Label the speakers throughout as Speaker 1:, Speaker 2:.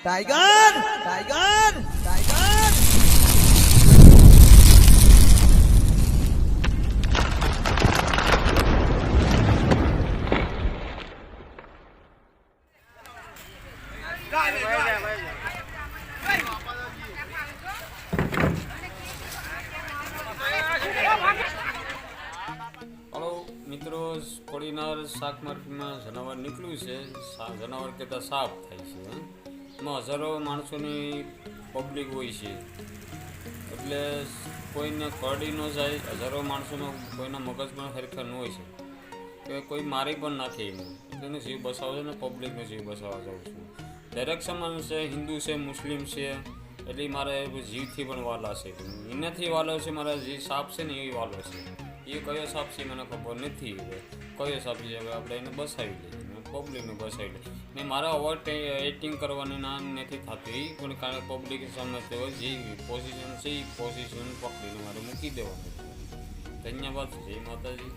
Speaker 1: Tiger tiger tiger
Speaker 2: hello मित्रों, कोडिनार शाक market में जनावर निकलू है। जनावर कहता साफ थाय छे। एमां हजारों माणसोनी पब्लिक होय छे, એટલે કોઈને કરડી ન જાય। હજારો માણસોનો કોઈના મગજમાં હરખા ન હોય છે કે કોઈ મારી પણ નાખે એને, એટલે જીવ બસાવો છે ને પબ્લિકનો જીવ બસાવવા જાઉં છું। દરેક સમાન છે, હિન્દુ છે, મુસ્લિમ છે, એટલે મારે જીવથી પણ વાલા છે। એનાથી વાલો છે મારા જે સાપ છે ને એ વાલો છે। એ કયો સાપ છે મને ખબર નથી, કયો સાપ છે હવે આપણે એને બસાવી લઈએ, પબ્લિકને બસાવી લઈએ ને। મારે ઓવર એક્ટિંગ કરવાની ના નથી થતી, પણ કારણ પબ્લિક સામે તેઓ જે પોઝિશન છે એ પોઝિશન પકડીને મારે મૂકી દેવાનું। ધન્યવાદ, જય માતાજી।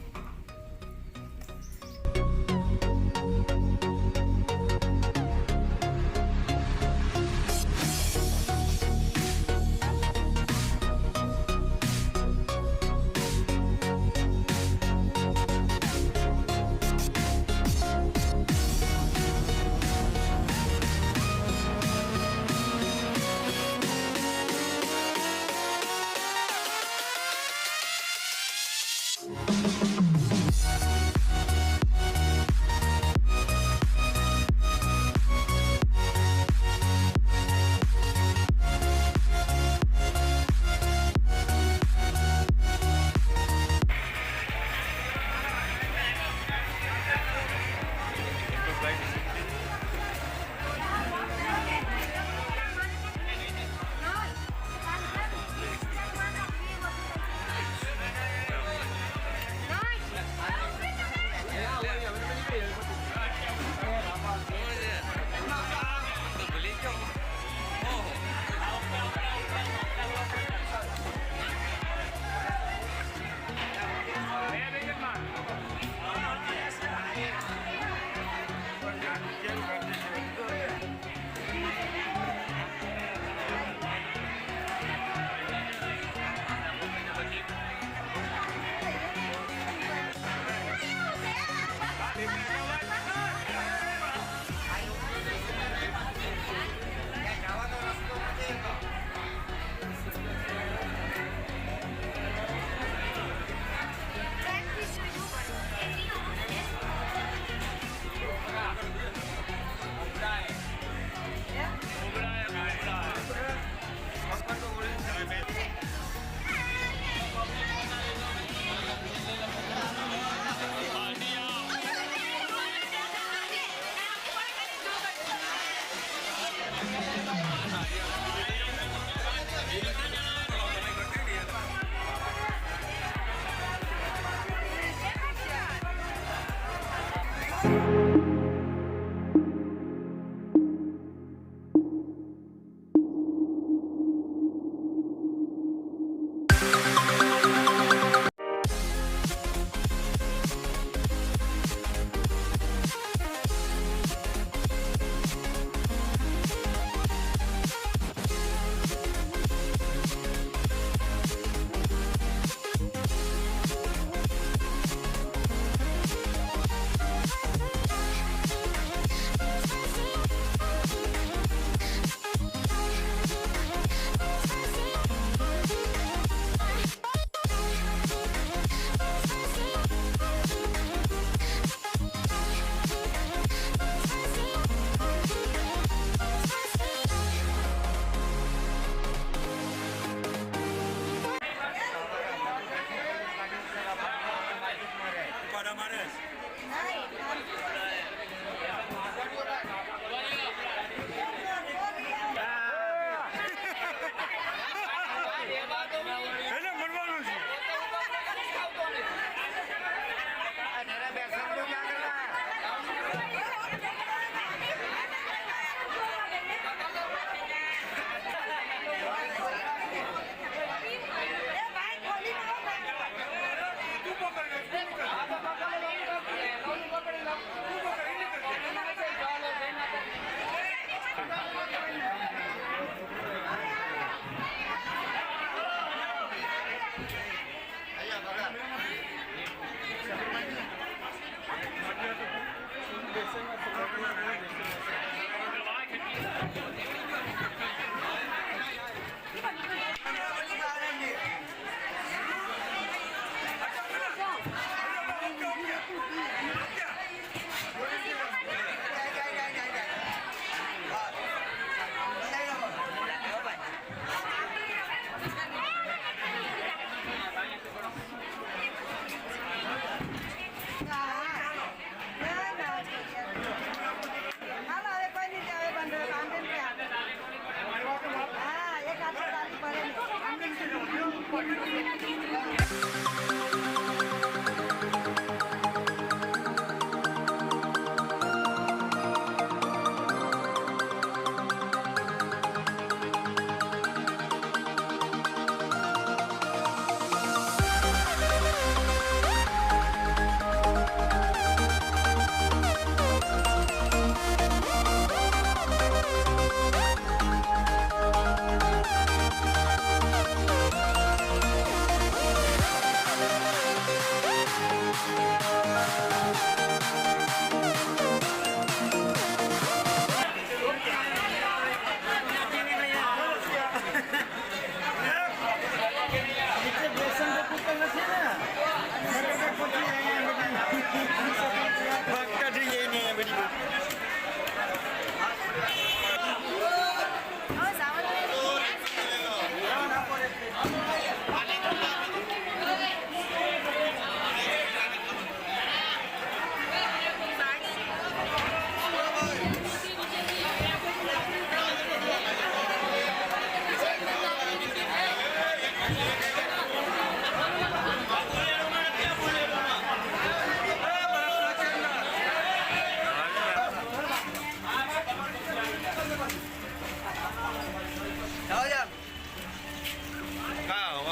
Speaker 3: Thank you.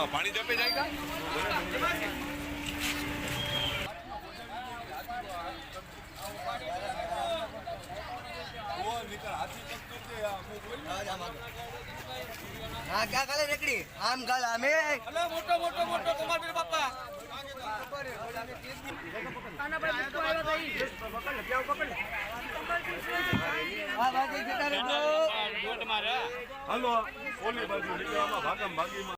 Speaker 3: पानी जब पे जाएगा वो निकल हाथी तक करते
Speaker 1: हाँ क्या गाले रेकड़ी आम गाला में
Speaker 3: अरे मोटो मोटो मोटो कुमार मेरे पापा
Speaker 1: हाँ भाई कितना रे
Speaker 3: हेलो ओली बाजू निकलवा भागम भागी